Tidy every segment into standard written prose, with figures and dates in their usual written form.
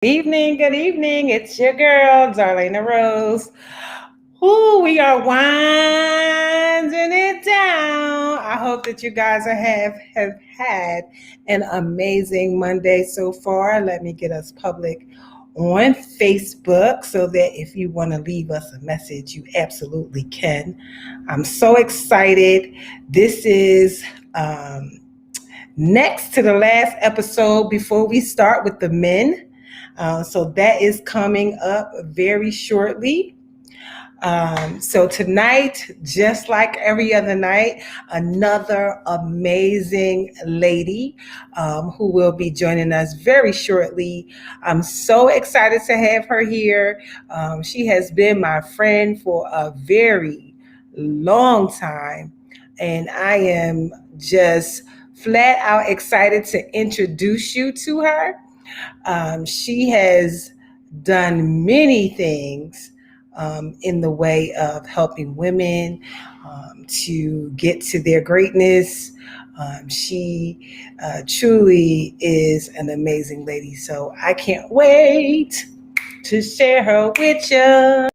Good evening. It's your girl, Darlaina Rose. Ooh, we are winding it down. I hope that you guys have had an amazing Monday so far. Let me get us public on Facebook so that if you want to leave us a message, you absolutely can. I'm so excited. This is next to the last episode before we start with the men. So that is coming up very shortly. So tonight, just like every other night, another amazing lady who will be joining us very shortly. I'm so excited to have her here. She has been my friend for a very long time, and I am just flat out excited to introduce you to her. She has done many things in the way of helping women to get to their greatness. She truly is an amazing lady. So I can't wait to share her with you,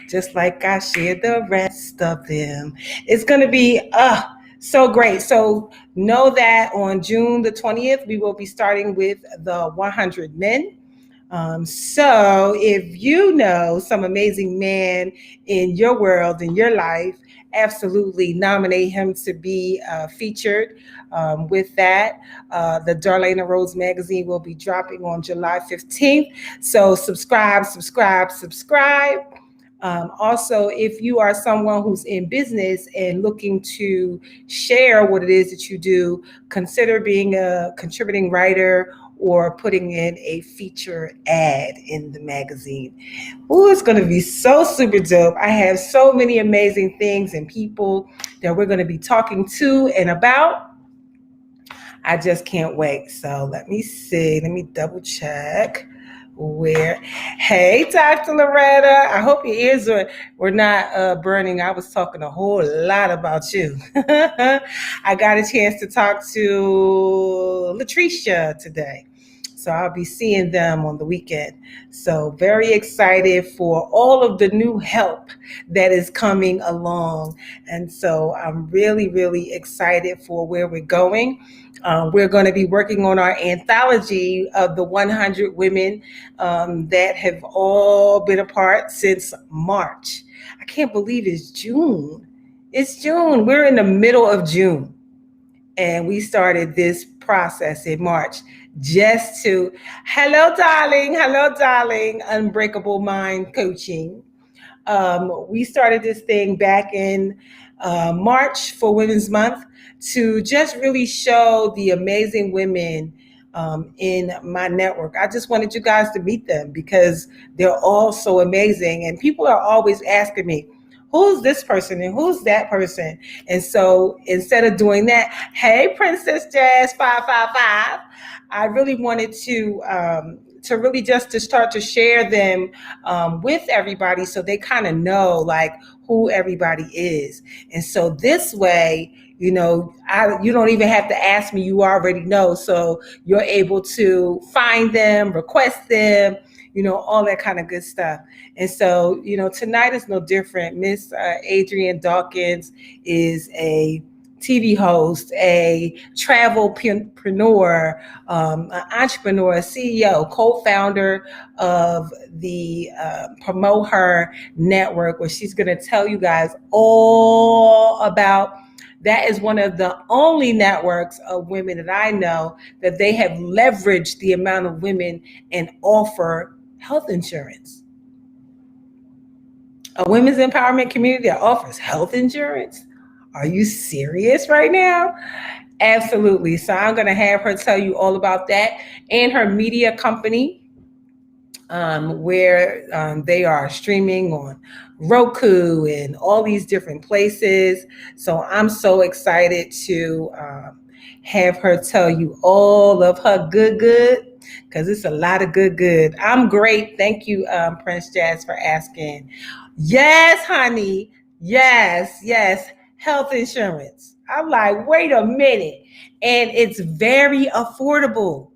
just like I shared the rest of them. It's going to be so great. So know that on June the 20th, we will be starting with the 100 men. So if you know some amazing man in your world, in your life, absolutely nominate him to be featured with that. The Darlaina Rose magazine will be dropping on July 15th. So subscribe. Also, if you are someone who's in business and looking to share what it is that you do, consider being a contributing writer or putting in a feature ad in the magazine. Oh, it's going to be so super dope. I have so many amazing things and people that we're going to be talking to and about. I just can't wait. So let me see. Let me double check where. Hey, Dr. Loretta. I hope your ears were not burning. I was talking a whole lot about you. I got a chance to talk to Latricia today. So I'll be seeing them on the weekend. So very excited for all of the new help that is coming along. And so I'm really, really excited for where we're going. We're going to be working on our anthology of the 100 women that have all been apart since March. I can't believe it's June. It's June. We're in the middle of June. And we started this process in March just to, hello, darling, Unbreakable Mind Coaching. We started this thing back in March for Women's Month to just really show the amazing women in my network. I just wanted you guys to meet them because they're all so amazing. And people are always asking me, who's this person and who's that person? And so instead of doing that, hey, Princess Jazz 555, I really wanted to really just to start to share them with everybody so they kind of know like who everybody is. And so this way, you know, you don't even have to ask me, you already know. So you're able to find them, request them, you know, all that kind of good stuff. And so, you know, tonight is no different. Miss Adrienne Dawkins is a TV host, a travelpreneur, an entrepreneur, a CEO, co-founder of the Promote Her network, where she's going to tell you guys all about. That is one of the only networks of women that I know that they have leveraged the amount of women and offer health insurance. A women's empowerment community that offers health insurance? Are you serious right now? Absolutely. So I'm going to have her tell you all about that and her media company, where they are streaming on Roku and all these different places. So I'm so excited to have her tell you all of her good, because it's a lot of good. I'm great. Thank you, Prince Jazz, for asking. Yes, honey. Yes. Health insurance. I'm like, wait a minute. And it's very affordable.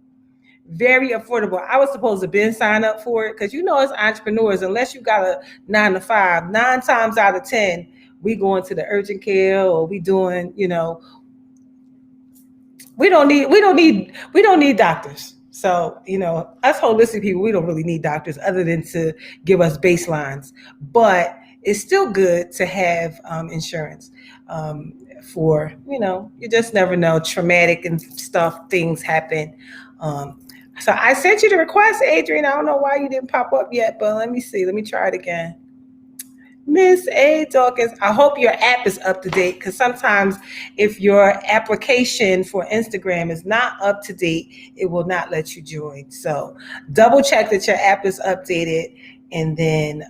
very affordable. I was supposed to been sign up for it because as entrepreneurs, unless you got a 9 to 5, 9 times out of 10, we going to the urgent care or we doing, we don't need doctors. So, us holistic people, we don't really need doctors other than to give us baselines. But it's still good to have insurance for, you just never know. Traumatic and stuff, things happen. So I sent you the request, Adrian. I don't know why you didn't pop up yet, but let me see. Let me try it again. Miss A. Dawkins, I hope your app is up to date because sometimes if your application for Instagram is not up to date, it will not let you join. So double check that your app is updated and then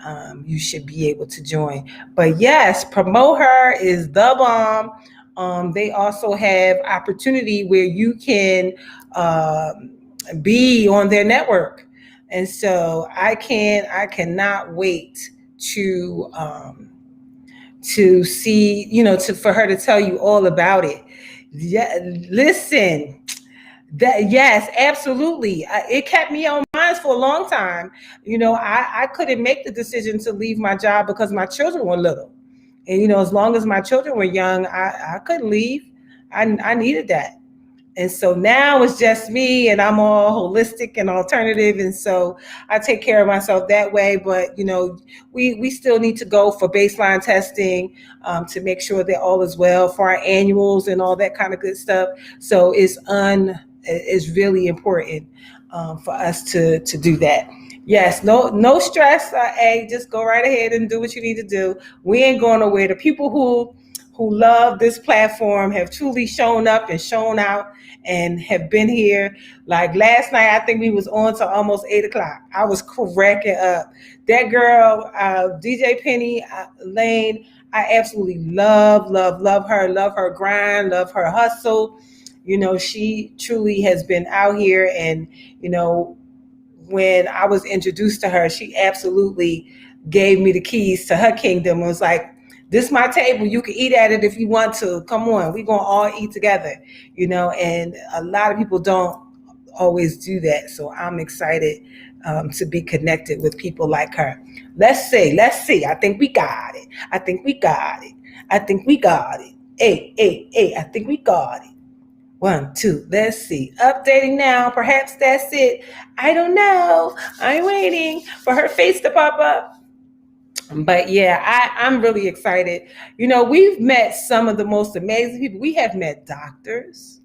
you should be able to join. But yes, Promote Her is the bomb. They also have opportunity where you can be on their network. And so I cannot wait to see, for her to tell you all about it. Yeah, listen, yes, absolutely. It kept me on mind for a long time. I couldn't make the decision to leave my job because my children were little. And, as long as my children were young, I couldn't leave. I needed that. And so now it's just me and I'm all holistic and alternative. And so I take care of myself that way. But, we still need to go for baseline testing to make sure that all is well for our annuals and all that kind of good stuff. So it's really important for us to do that. Yes, no stress, just go right ahead and do what you need to do. We ain't going nowhere. The people who love this platform have truly shown up and shown out and have been here. Like last night, I think we was on till almost 8 o'clock. I was cracking up. That girl, DJ Penny Lane, I absolutely love her, love her grind, love her hustle. She truly has been out here and, when I was introduced to her, she absolutely gave me the keys to her kingdom. It was like, this is my table. You can eat at it if you want to. Come on, we're going to all eat together, and a lot of people don't always do that. So I'm excited to be connected with people like her. Let's see. I think we got it. I think we got it. Hey, I think we got it. 1, 2, let's see. Updating now. Perhaps that's it. I don't know. I'm waiting for her face to pop up. But yeah, I'm really excited. We've met some of the most amazing people. We have met doctors.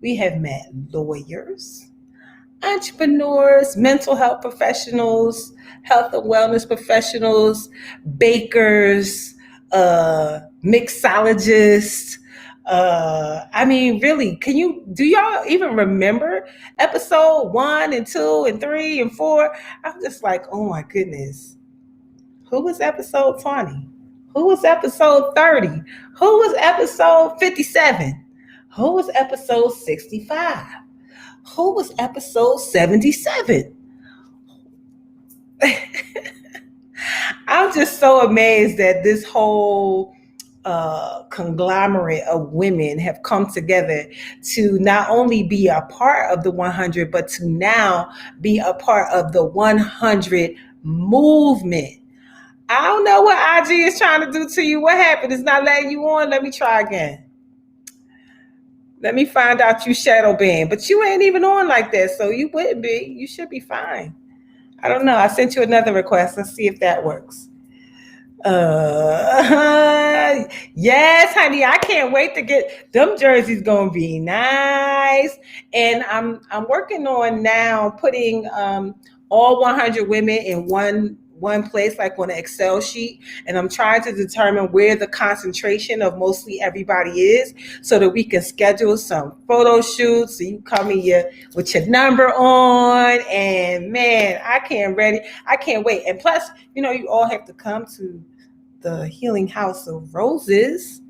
We have met lawyers, entrepreneurs, mental health professionals, health and wellness professionals, bakers, mixologists. Really, do y'all even remember episode 1 and 2 and 3 and 4? I'm just like, oh my goodness. Who was episode 20? Who was episode 30? Who was episode 57? Who was episode 65? Who was episode 77? I'm just so amazed that this whole conglomerate of women have come together to not only be a part of the 100, but to now be a part of the 100 movement. I don't know what IG is trying to do to you. What happened? It's not letting you on. Let me try again. Let me find out you shadow banned. But you ain't even on like that, so you wouldn't be. You should be fine. I don't know. I sent you another request. Let's see if that works. Yes, honey. I can't wait to get them jerseys. Gonna be nice. And I'm working on now putting all 100 women in one place, like on an Excel sheet, and I'm trying to determine where the concentration of mostly everybody is so that we can schedule some photo shoots. So you come in with your number on, and man, I can't wait. And plus, you all have to come to the Healing House of Roses.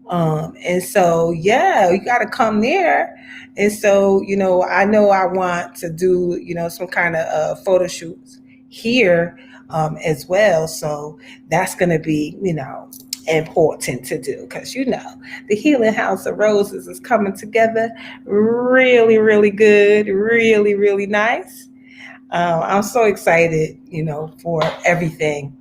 And so, yeah, you got to come there. And so, I know I want to do, some kind of photo shoots here as well. So that's going to be, important to do, because the Healing House of Roses is coming together really, really good, really, really nice. I'm so excited, for everything.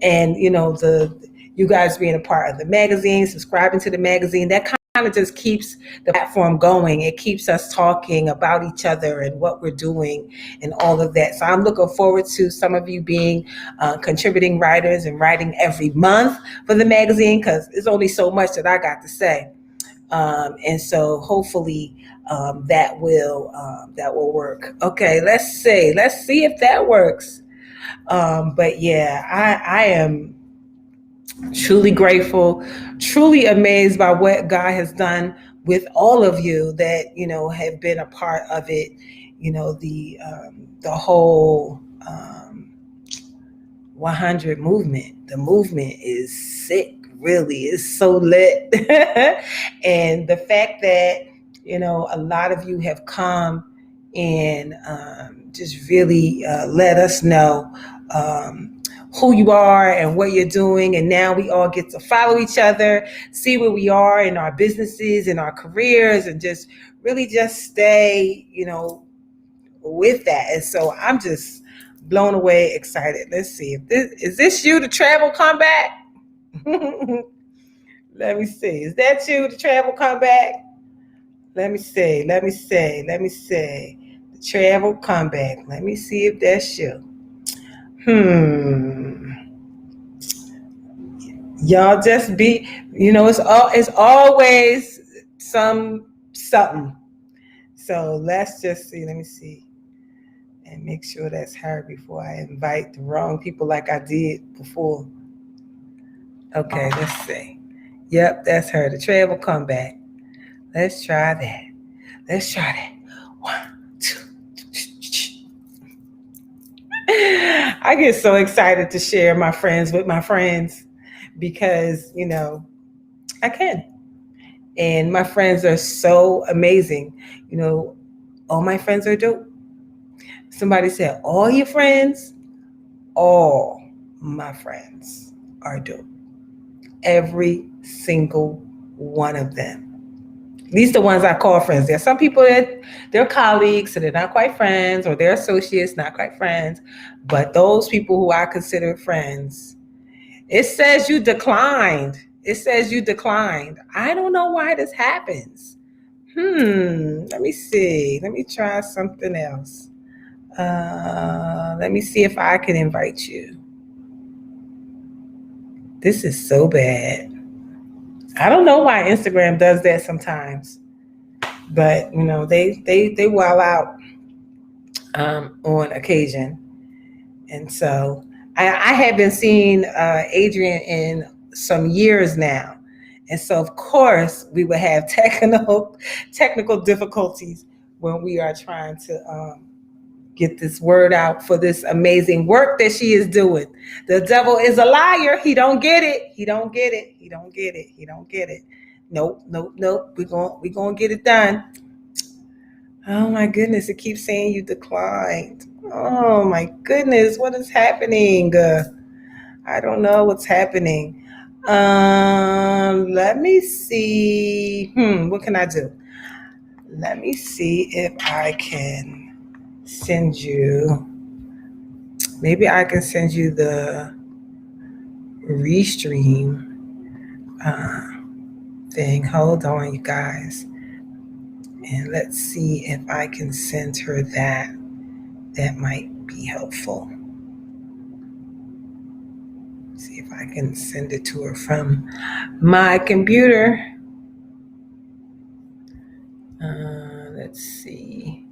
And the you guys being a part of the magazine, subscribing to the magazine, that kind of just keeps the platform going. It keeps us talking about each other and what we're doing and all of that. So I'm looking forward to some of you being contributing writers and writing every month for the magazine, because there's only so much that I got to say. And so hopefully that will work. Okay, let's see if that works. But yeah, I am truly grateful, truly amazed by what God has done with all of you that have been a part of it. The whole 100 movement. The movement is sick. Really, it's so lit. And the fact that a lot of you have come and just really let us know who you are and what you're doing. And now we all get to follow each other, see where we are in our businesses, in our careers, and just really just stay, with that. And so I'm just blown away, excited. Let's see if this you, the travel comeback? Let me see. Is that you, the travel comeback? Let me see. The travel comeback. Let me see if that's you. Y'all just be, it's always something. So let's just see. Let me see. And make sure that's her before I invite the wrong people like I did before. Okay, let's see. Yep, that's her. The travel comeback. Let's try that. 1, 2. I get so excited to share my friends with my friends because, I can. And my friends are so amazing. All my friends are dope. Somebody said, all your friends? All my friends are dope. Every single one of them. At least the ones I call friends. There are some people that they're colleagues, so they're not quite friends, or they're associates, not quite friends. But those people who I consider friends, it says you declined. I don't know why this happens. Let me see. Let me try something else. Let me see if I can invite you. This is so bad. I don't know why Instagram does that sometimes, but they wild out on occasion, and so I have been seeing Adrian in some years now, and so of course we would have technical difficulties when we are trying to get this word out for this amazing work that she is doing. The devil is a liar. He don't get it. Nope. We're gonna get it done. Oh my goodness, it keeps saying you declined. Oh my goodness, what is happening? I don't know what's happening. Let me see. What can I do? Let me see if I can send you. Maybe I can send you the restream thing. Hold on, you guys. And let's see if I can send her that. That might be helpful. See if I can send it to her from my computer. Let's see.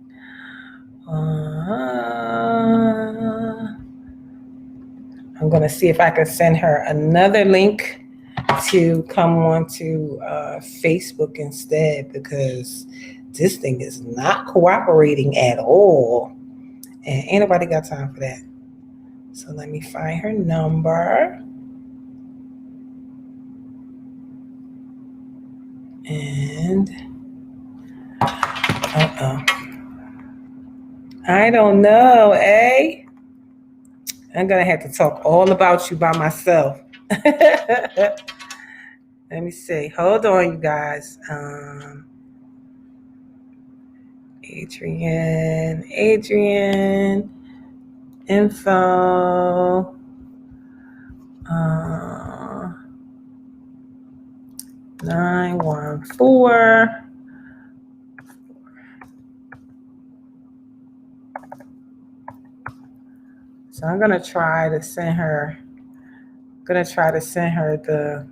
I'm going to see if I can send her another link to come on to Facebook instead, because this thing is not cooperating at all. And ain't nobody got time for that. So let me find her number. And I don't know, eh? I'm going to have to talk all about you by myself. Let me see. Hold on, you guys. Adrian, info. 914. So I'm gonna try to send her. The.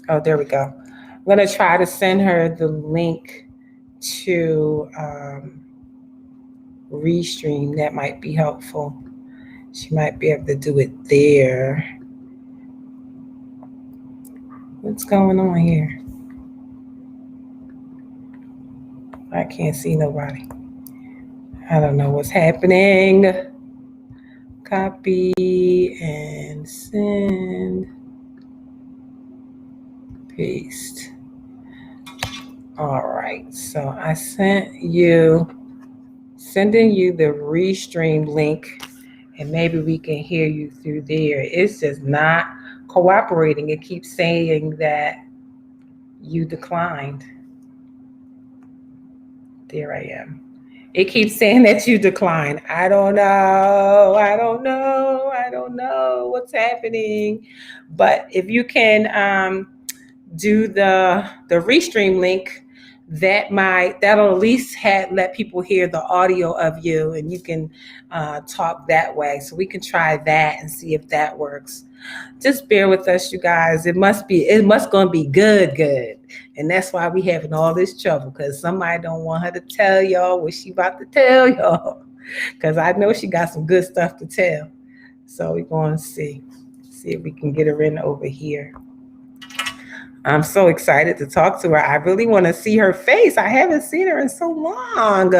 Oh, there we go. I'm gonna try to send her the link to Restream. That might be helpful. She might be able to do it there. What's going on here? I can't see nobody. I don't know what's happening. Copy and send. Paste. All right. So I sending you the Restream link, and maybe we can hear you through there. It's just not cooperating. It keeps saying that you declined. There I am. It keeps saying that you declined. I don't know what's happening. But if you can do the Restream link, that'll at least let people hear the audio of you, and you can talk that way. So we can try that and see if that works. Just bear with us, you guys. It must gonna be good. And that's why we having all this trouble, because somebody don't want her to tell y'all what she about to tell y'all. Because I know she got some good stuff to tell. So we're going to see if we can get her in over here. I'm so excited to talk to her. I really want to see her face. I haven't seen her in so long.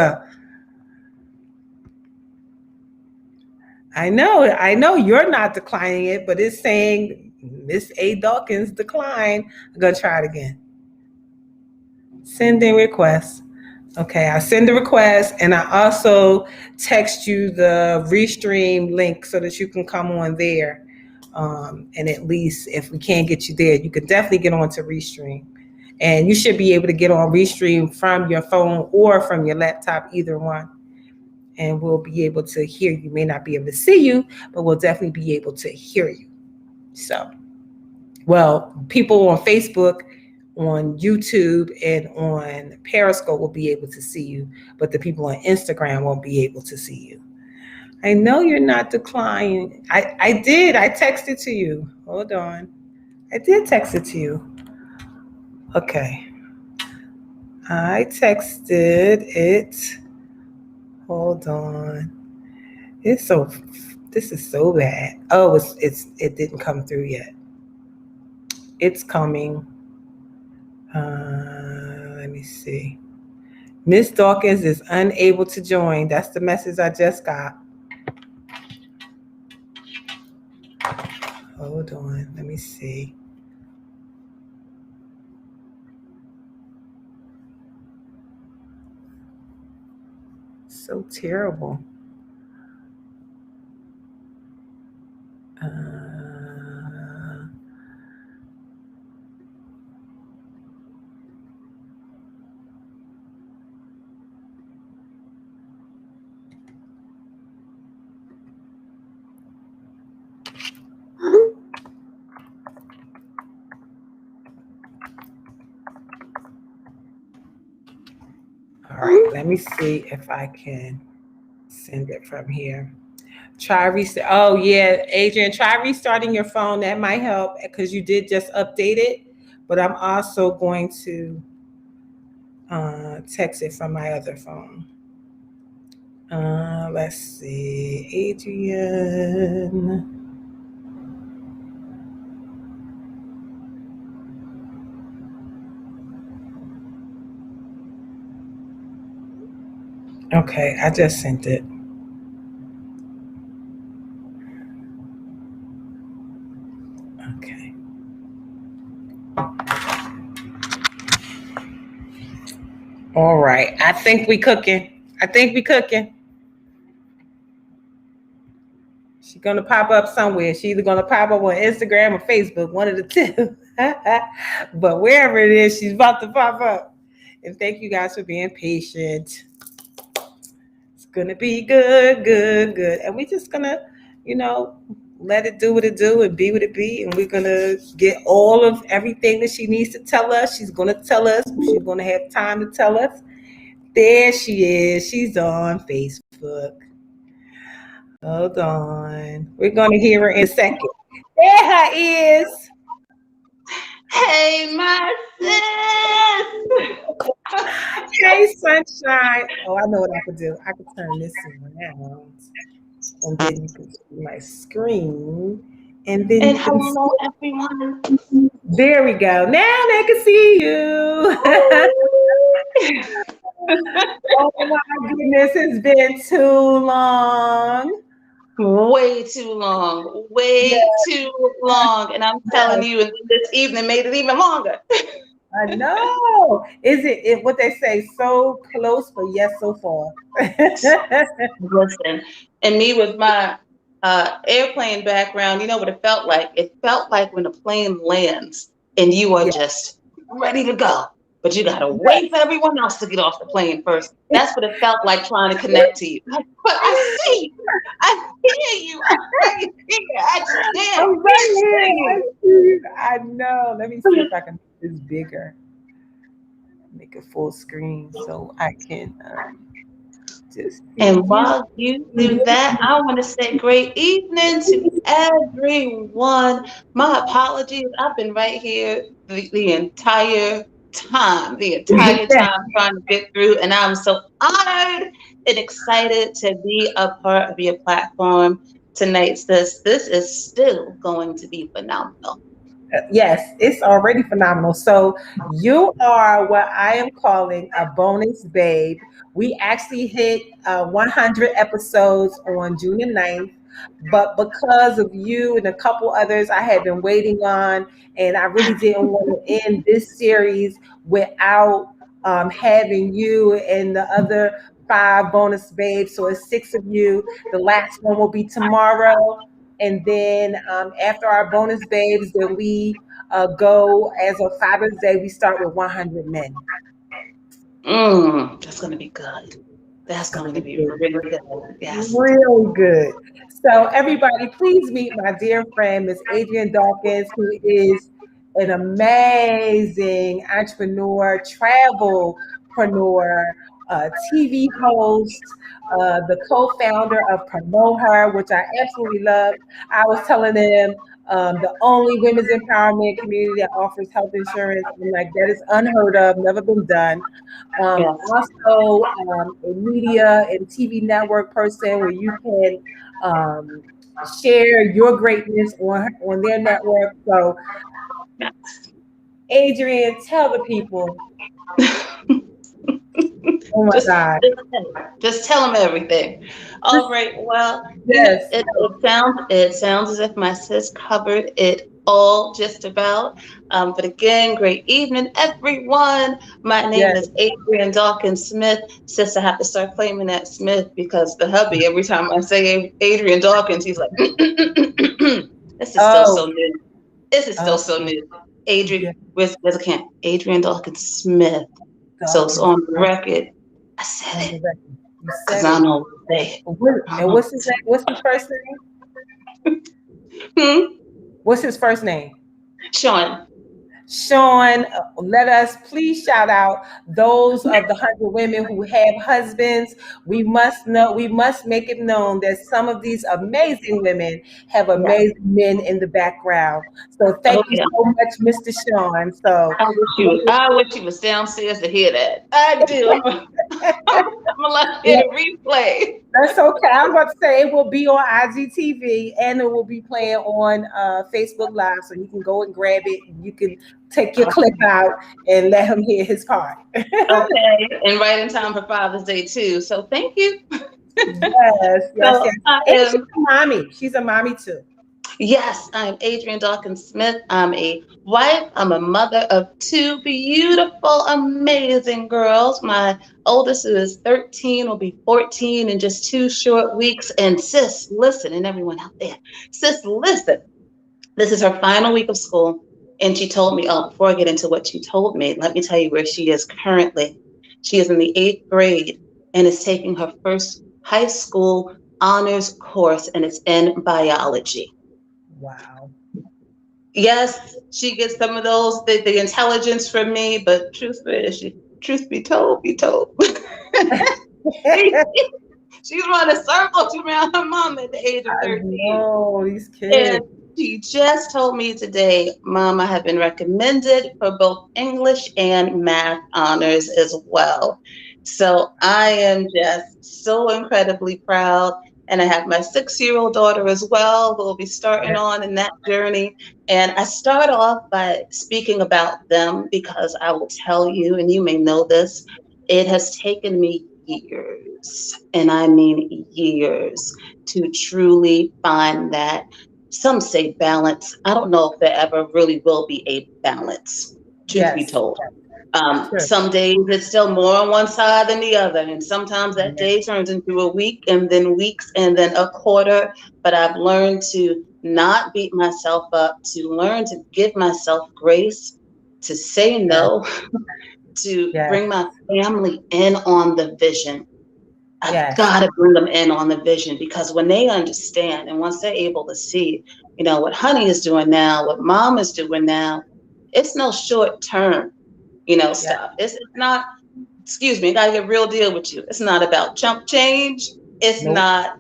I know you're not declining it, but it's saying Miss A. Dawkins declined. I'm going to try it again. Sending request. Okay, I send the request, and I also text you the Restream link so that you can come on there. And at least if we can't get you there, you can definitely get on to Restream. And you should be able to get on Restream from your phone or from your laptop, either one. And we'll be able to hear you. May not be able to see you, but we'll definitely be able to hear you. So, well, people on Facebook, on YouTube, and on Periscope will be able to see you, but the people on Instagram won't be able to see you. I know you're not declining. I did. I texted to you. Hold on. I did text it to you. Okay. I texted it. Hold on. This is so bad. Oh, it didn't come through yet. It's coming. Let me see. Miss Dawkins is unable to join. That's the message I just got. Hold on. Let me see. So terrible. All right, let me see if I can send it from here. Try restart. Oh yeah, Adrian, try restarting your phone. That might help because you did just update it. But I'm also going to text it from my other phone. Let's see, Adrian. Okay, I just sent it. Okay. All right. I think we cooking. She's gonna pop up somewhere. She's either gonna pop up on Instagram or Facebook, one of the two. But wherever it is, she's about to pop up. And thank you guys for being patient. It's gonna be good, good, good. And we just gonna, you know, let it do what it do and be what it be. And we're gonna get all of everything that she needs to tell us. She's gonna tell us. She's gonna have time to tell us. There she is. She's on Facebook. Hold on. We're gonna hear her in a second. There her is. Hey, my sis. Hey, sunshine. Oh, I know what I could do. I could turn this around, and then you can see my screen, and then And you can see. hello, everyone. There we go. Now they can see you. Oh my goodness, it's been too long. Way too long. Yeah, Way too long. And I'm telling you, and this evening made it even longer. I know. Is it what they say? So close, but yet so far. Listen, and me with my airplane background, you know what it felt like? It felt like when a plane lands and you are Yeah. just ready to go, but you gotta Yes. wait for everyone else to get off the plane first. That's what it felt like trying to connect to you. Like, but I see you, I hear you, I'm right here. I just can't I'm right reach here. for I you. see you. I know. Let me see if I can make this bigger. Make it full screen so I can just see And you. while you do that, I want to say great evening to everyone. My apologies. I've been right here the entire time trying to get through. And I'm so honored and excited to be a part of your platform tonight, sis. This is still going to be phenomenal. Yes, it's already phenomenal. So you are what I am calling a bonus babe. We actually hit 100 episodes on June the 9th, but because of you and a couple others I had been waiting on, and I really didn't want to end this series without having you and the other five bonus babes. So it's six of you. The last one will be tomorrow. And then after our bonus babes, then we go as of Father's Day, we start with 100 men. That's going to be good. That's It's going to going to be be good. really good. Yes. Really good. So, everybody, please meet my dear friend, Miss Adrienne Dawkins, who is an amazing entrepreneur, travelpreneur, TV host, the co founder of Promote Her, which I absolutely love. I was telling them the only women's empowerment community that offers health insurance. I'm like, that is unheard of, never been done. Yes. Also, a media and TV network person where you can um, share your greatness on their network. So, Adrian, tell the people. Oh my just, God. just tell them everything. All Just, right. Well, yes, it sounds as if my sis covered it all just about. But again, great evening, everyone. My name yes. is Adrian Dawkins Smith. Sis, I have to start claiming that Smith because the hubby, every time I say Adrian Dawkins, he's like, this is still Oh, so new. This is still oh, so new. Adrian, yeah. where's a can? Adrian Dawkins Smith. So it's Dawkins. on the record. I said On it the record. You because said I it. know what to say. And what's his name? What's his first name? Hmm? What's his first name? Sean. Sean, let us please shout out those of the 100 women who have husbands. We must know, we must make it known that some of these amazing women have Yeah. amazing men in the background. So Oh thank you yeah. so much, Mr. Sean. So I wish he was downstairs to hear that. I do. I'm gonna let yeah, it replay. that's okay. I was about to say it will be on IGTV and it will be playing on Facebook Live, so you can go and grab it. And you can take your clip out and let him hear his part. Okay. And right in time for Father's Day too. So thank you. Yes, yes, So yes. I And she's am a mommy. She's a mommy too. Yes, I'm Adrienne Dawkins Smith. I'm a wife. I'm a mother of two beautiful, amazing girls. My oldest who is 13 will be 14 in just 2 short weeks. And sis, listen, and everyone out there, sis, listen. This is her final week of school. And she told me, oh, before I get into what she told me, let me tell you where she is currently. She is in the 8th grade and is taking her first high school honors course, and it's in biology. Wow. Yes, she gets some of those, the intelligence from me, but truth be told, she, she's running circles around her mom at the age of I 13. know these And kids. she just told me today, Mom, I have been recommended for both English and math honors as well. So I am just so incredibly proud. And I have my 6-year-old daughter as well, who will be starting Yes, on in that journey. And I start off by speaking about them because I will tell you, and you may know this, it has taken me years, and I mean years, to truly find that, some say balance. I don't know if there ever really will be a balance, truth be yes, told. true. Some days it's still more on one side than the other. And sometimes that Yes, day turns into a week and then weeks and then a quarter. But I've learned to not beat myself up, to learn to give myself grace, to say yes, no, to yes, bring my family in on the vision. I've yes, got to bring them in on the vision, because when they understand and once they're able to see, what honey is doing now, what mom is doing now, it's no short term, yes. stuff. It's not, excuse me, I gotta get real deal with you. It's not about chump change. It's Nope. not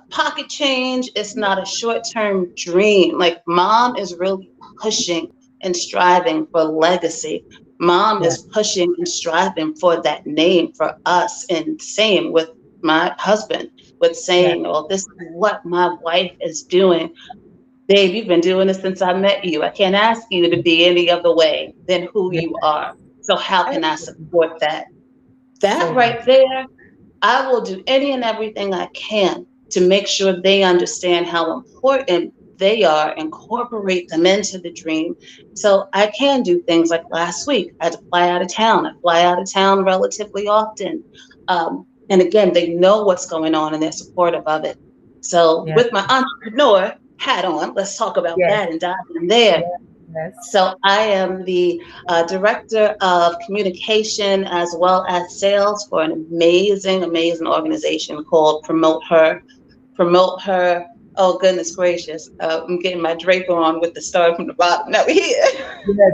pocket change. It's not a short term dream. Like, mom is really pushing and striving for legacy. Mom Yes, is pushing and striving for that name for us. And same with my husband, with yes, saying, oh, this is what my wife is doing. Babe, you've been doing this since I met you. I can't ask you to be any other way than who yes. you are. So how can I Absolutely. support that? That So good. right there, I will do any and everything I can to make sure they understand how important they are, incorporate them into the dream. So I can do things like last week. I had to fly out of town. I fly out of town relatively often. And again, they know what's going on and they're supportive of it. So Yes, with my entrepreneur hat on, let's talk about yes, that and dive in there. yes, yes, So I am the director of communication as well as sales for an amazing, amazing organization called Promote Her. Promote Her. Oh, goodness gracious. I'm getting my Draper on with the start from the bottom. Now we're here.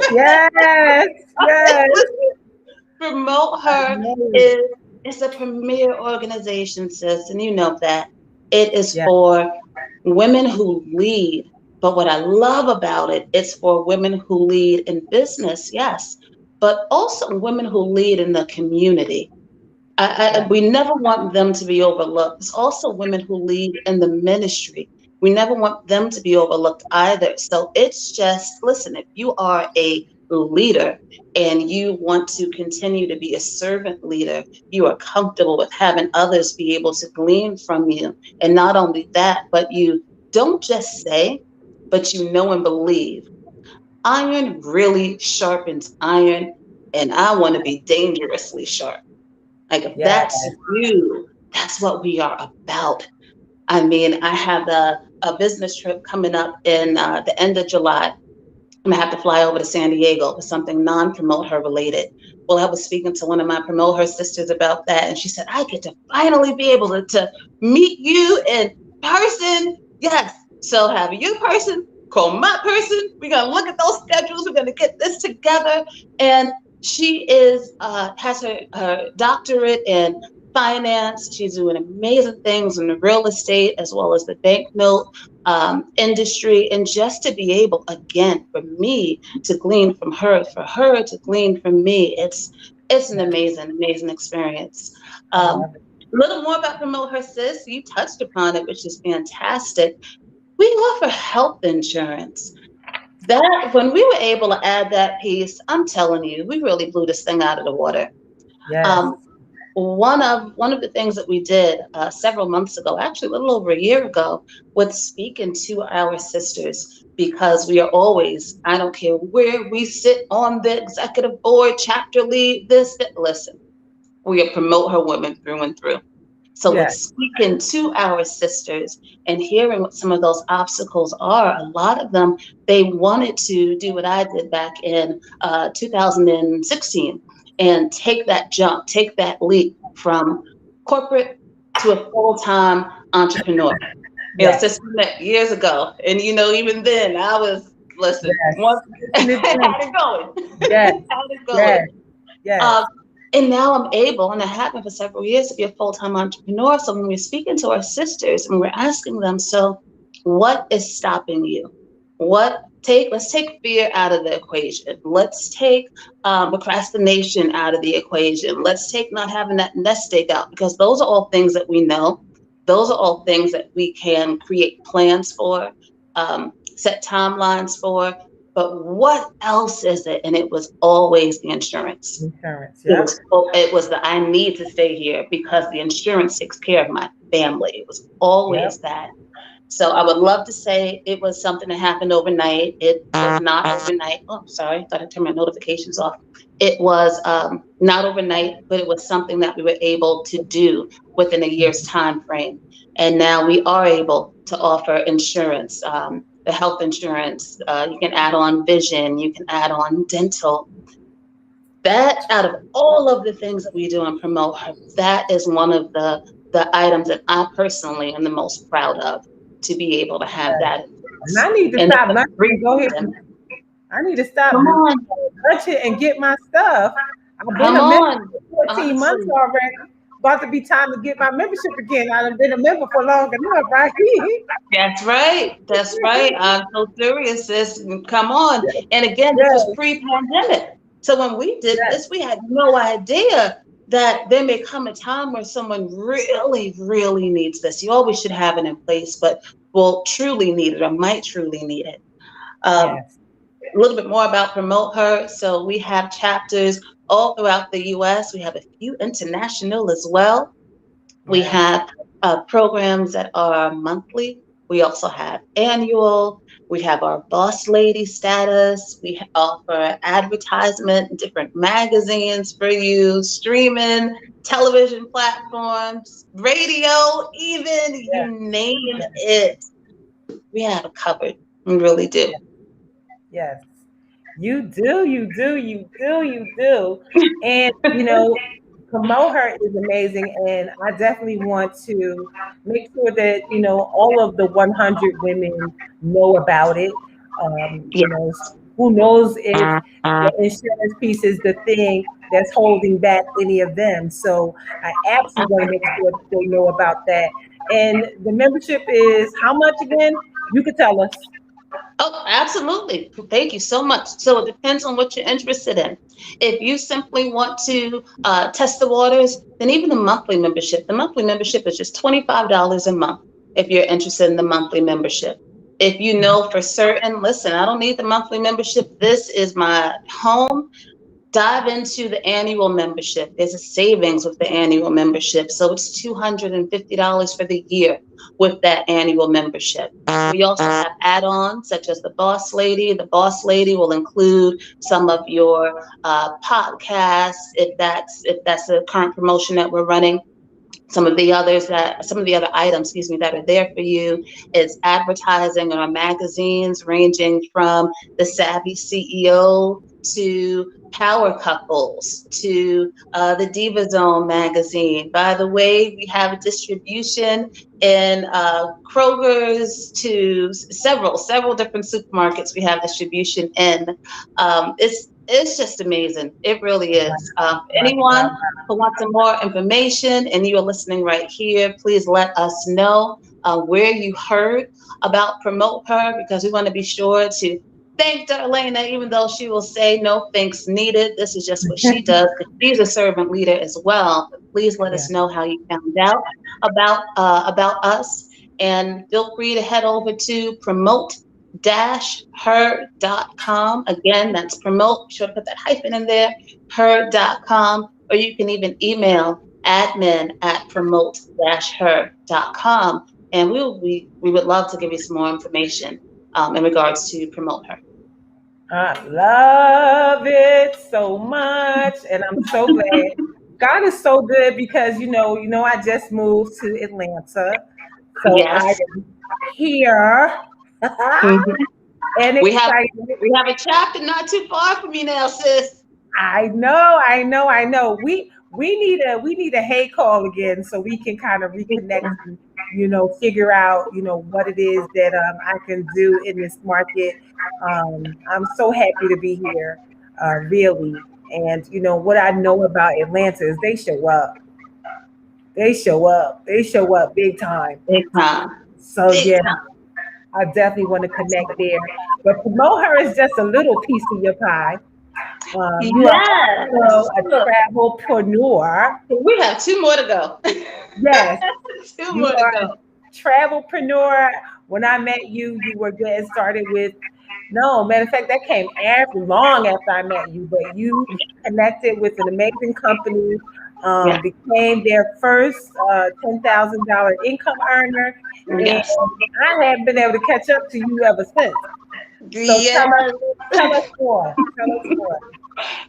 yes, yes, yes. Promote I Her know it. is it's a premier organization, sis, and you know that. It is Yes, for women who lead. But what I love about it, it's for women who lead in business, yes, but also women who lead in the community. yes, We never want them to be overlooked. There's also women who lead in the ministry. We never want them to be overlooked either. So it's just, listen, if you are a leader and you want to continue to be a servant leader, you are comfortable with having others be able to glean from you. And not only that, but you don't just say, but you know and believe. Iron really sharpens iron, and I want to be dangerously sharp. Like, if yes, that's you, that's what we are about. I mean, I have a business trip coming up in the end of July. I'm gonna have to fly over to San Diego for something non-promote her related. Well, I was speaking to one of my promote her sisters about that, and she said, I get to finally be able to meet you in person. Yes. So have you person, call my person. We're gonna look at those schedules. We're gonna get this together. And she has her doctorate in finance. She's doing amazing things in the real estate as well as the banknote industry. And just to be able, again, for me to glean from her, for her to glean from me, it's an yes. amazing, amazing experience. I Um, love it. a little more about Promote Her Sis. You touched upon it, which is fantastic. We offer health insurance. That, when we were able to add that piece, I'm telling you, we really blew this thing out of the water. Yes, Um, one of the things that we did several months ago, actually a little over a year ago, was speaking to our sisters, because we are always, I don't care where we sit on the executive board, chapter lead, this, that, listen, we promote her women through and through. So with Yes. speaking to our sisters and hearing what some of those obstacles are, a lot of them, they wanted to do what I did back in 2016 and take that jump, take that leap from corporate to a full-time entrepreneur. You know, Yes. since we met years ago, and even then, I was listen. Once Yes. had Isn't it great? it going, Yes. had it Yes. going. Yes. Um, and now I'm able, and I have been for several years, to be a full-time entrepreneur. So when we're speaking to our sisters and we're asking them, so what is stopping you? Let's take fear out of the equation. Let's take procrastination out of the equation. Let's take not having that nest egg out, because those are all things that we know. Those are all things that we can create plans for, set timelines for. But what else is it? And it was always the insurance. Insurance. It Yep. was it was the I need to stay here because the insurance takes care of my family. It was always Yep. that. So I would love to say it was something that happened overnight. It was not overnight. Oh, sorry, I thought I turned my notifications off. It was not overnight, but it was something that we were able to do within a year's time frame. And now we are able to offer insurance, the health insurance. You can add on vision. You can add on dental. That, out of all of the things that we do and promote her, that is one of the items that I personally am the most proud of, to be able to have that in And place. I need to And stop that's a lunching great and go ahead. reason. I need to stop Come on, lunching and get my stuff. I've been come a member on. for 14 months Honestly, already. About to be time to get my membership again. I've been a member for long enough, right? that's right. That's right. I'm so serious, sis. Come on. And again, this was Yes, pre-pandemic. So when we did yes, this, we had no idea that there may come a time where someone really, really needs this. You always should have it in place, but will truly need it or might truly need it. Um, yes, a little bit more about Promote Her. So we have chapters all throughout the US. We have a few international as well. We yes, have programs that are monthly. We also have annual. We have our boss lady status. We offer advertisement in different magazines for you, streaming, television platforms, radio, even yes, you name yes, it. We have it covered. We really do. yes. You do, you do, you do, you do. And, promote her is amazing. And I definitely want to make sure that, all of the 100 women know about it. Yeah. Who knows if the insurance piece is the thing that's holding back any of them. So I absolutely want to make sure that they know about that. And the membership is how much again? You could tell us. Oh, absolutely. Thank you so much. So it depends on what you're interested in. If you simply want to test the waters, then even the monthly membership is just $25 a month if you're interested in the monthly membership. If you know for certain, listen, I don't need the monthly membership. This is my home. Dive into the annual membership. There's a savings with the annual membership. So it's $250 for the year with that annual membership. We also have add-ons such as the Boss Lady. The Boss Lady will include some of your podcasts, if that's the current promotion that we're running. Some of the other items, excuse me, that are there for you is advertising in our magazines, ranging from the Savvy CEO to Power Couples to the Diva Zone magazine. By the way, we have a distribution in Kroger's to several different supermarkets. We have distribution in. It's just amazing. It really is. Anyone who wants some more information and you are listening right here, please let us know where you heard about Promote Her, because we want to be sure to thank Darlaina, even though she will say no thanks needed. This is just what she does, because she's a servant leader as well. But please let Yeah. us know how you found out about us. And feel free to head over to promote-her.com. Again, that's promote, be sure to put that hyphen in there, her.com, or you can even email admin@promote-her.com. And we would love to give you some more information in regards to Promote Her. I love it so much, and I'm so glad. God is so good because I just moved to Atlanta, so I Yes. am here Mhm. and We have excited. we have a chapter not too far from you now, sis. I know. We need a hey call again so we can kind of reconnect and figure out what it is that I can do in this market. I'm so happy to be here, really. And what I know about Atlanta is they show up. They show up. They show up big time. Big time. So Big yeah, time. I definitely want to connect there. But promote her is just a little piece of your pie. You are Yes. also a travelpreneur. We have two more to go. Yes, Two you more to are go. a travelpreneur. When I met you, you were getting started with, no, matter of fact, that came after, long after I met you, but you connected with an amazing company, Yeah. became their first $10,000 income earner, and Yes. I have been able to catch up to you ever since. So Yes. tell us more. Tell us more.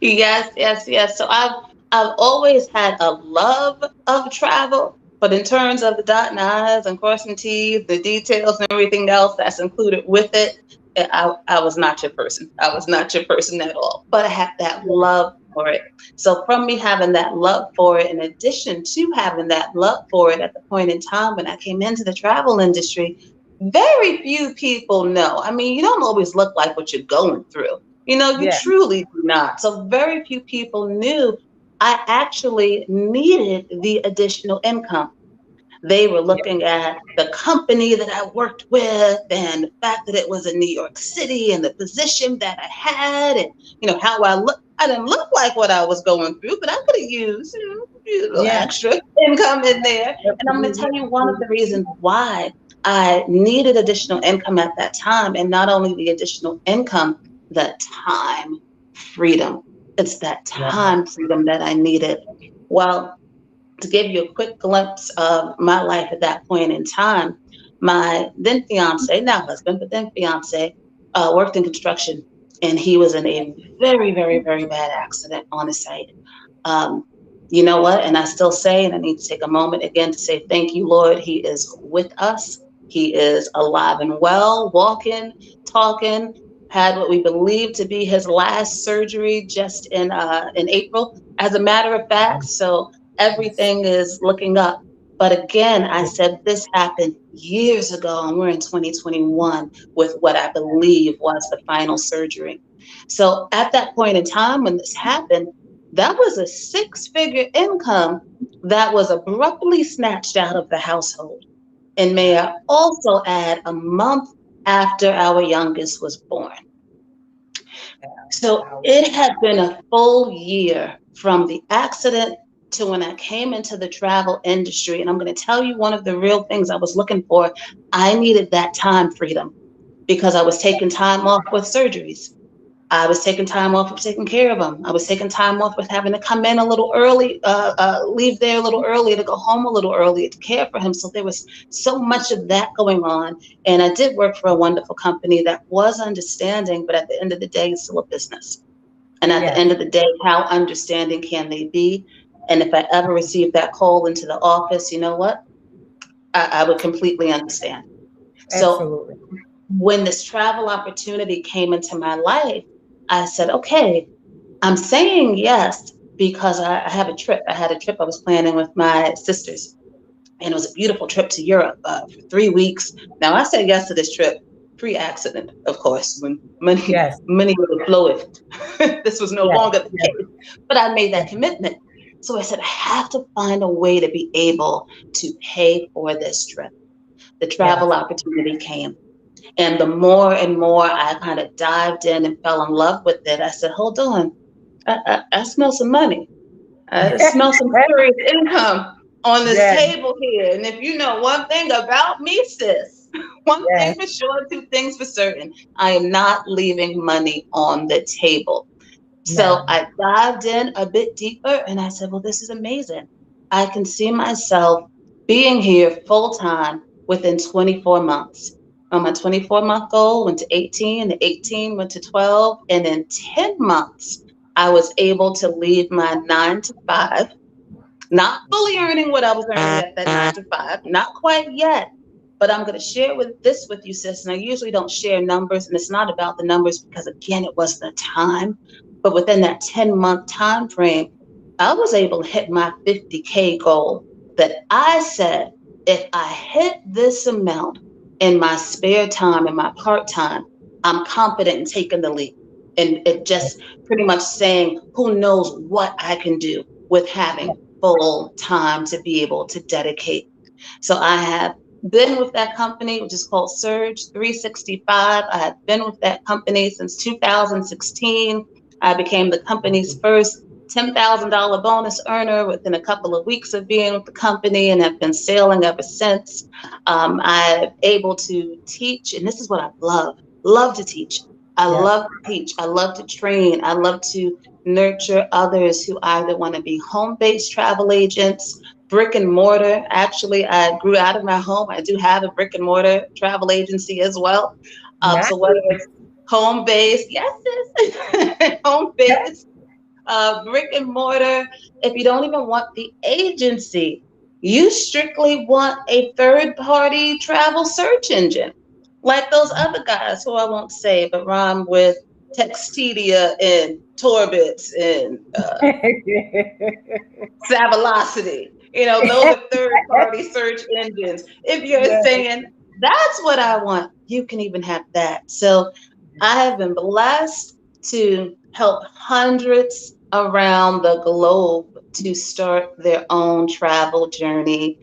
Yes, yes, yes. So I've always had a love of travel, but in terms of the dotting I's and crossing T's, the details and everything else that's included with it, I was not your person. I was not your person at all. But I had that Yeah. love for it. So from me having that love for it, in addition to having that love for it at the point in time when I came into the travel industry, very few people know. I mean, you don't always look like what you're going through. You Yeah. truly do not. So very few people knew I actually needed the additional income. They were Yeah. looking at the company that I worked with and the fact that it was in New York City and the position that I had and how I look. I didn't look like what I was going through, but I could have used a little Yeah. extra income in there. And I'm going to Absolutely. tell you one of the reasons why I needed additional income at that time, and not only the additional income, the time freedom. It's that Yeah. time freedom that I needed. Well, to give you a quick glimpse of my life at that point in time, my then fiance, now husband, but then fiance, worked in construction, and he was in a very, very, very bad accident on the site. Um, you know what? And I still say, and I need to take a moment again to say thank you, Lord. He is with us. He is alive and well, walking, talking. Had what we believe to be his last surgery just in April, as a matter of fact. So Yes. everything is looking up. But again, I said this happened years ago, and we're in 2021 with what I believe was the final surgery. So at that point in time when this happened, that was a six-figure income that was abruptly snatched out of the household. And may I also add, a month after our youngest was born. So Wow. it had been a full year from the accident to when I came into the travel industry. And I'm going to tell you one of the real things I was looking for. I needed that time freedom because I was taking time off with surgeries. I was taking time off of taking care of him. I was taking time off with having to come in a little early, leave there a little early, to go home a little early to care for him. So there was so much of that going on. And I did work for a wonderful company that was understanding, but at the end of the day, it's still a business. And at the Yes. end of the day, how understanding can they be? And if I ever received that call into the office, you know what? I would completely understand. So Absolutely. when this travel opportunity came into my life, I said, okay, I'm saying yes because I have a trip. I had a trip I was planning with my sisters, and it was a beautiful trip to Europe for 3 weeks. Now, I said yes to this trip pre-accident, of course, when money Yes. money was flowing. This was no Yes. longer the Yes. case, but I made Yes. that commitment. So I said, I have to find a way to be able to pay for this trip. The travel Yes. opportunity came. And the more and more I kind of dived in and fell in love with it, I said, hold on, I smell some money. I smell some serious income on this Yes. table here. And if you know one thing about me, sis, one thing Yes. for sure, two things for certain, I am not leaving money on the table. So No. I dived in a bit deeper and I said, well, this is amazing. I can see myself being here full time within 24 months. On my 24-month goal, went to 18, the 18 went to 12, and in 10 months, I was able to leave my 9 to 5 Not fully earning what I was earning at that 9 to 5, not quite yet. But I'm going to share with you, sis. And I usually don't share numbers, and it's not about the numbers because again, it was the time. But within that 10-month time frame, I was able to hit my 50K goal that I said, if I hit this amount in my spare time and my part time, I'm confident in taking the leap. And it just pretty much saying, who knows what I can do with Yeah. having full time to be able to dedicate. So I have been with that company, which is called Surge 365. I have been with that company since 2016. I became the company's first $10,000 bonus earner within a couple of weeks of being with the company and have been sailing ever since. I'm able to teach, and this is what I love to teach. I Yeah. love to teach. I love to train. I love to nurture others who either want to be home-based travel agents, brick and mortar. Actually, I grew out of my home. I do have a brick and mortar travel agency as well. Nice. So whether it's home-based, yes, sis, home-based, brick and mortar, if you don't even want the agency, you strictly want a third-party travel search engine, like those other guys who I won't say, but rhyme with Textedia and Torbits and Savelocity. Those are third party search engines. If you're Yeah. saying that's what I want, you can even have that. So I have been blessed to help hundreds around the globe to start their own travel journey.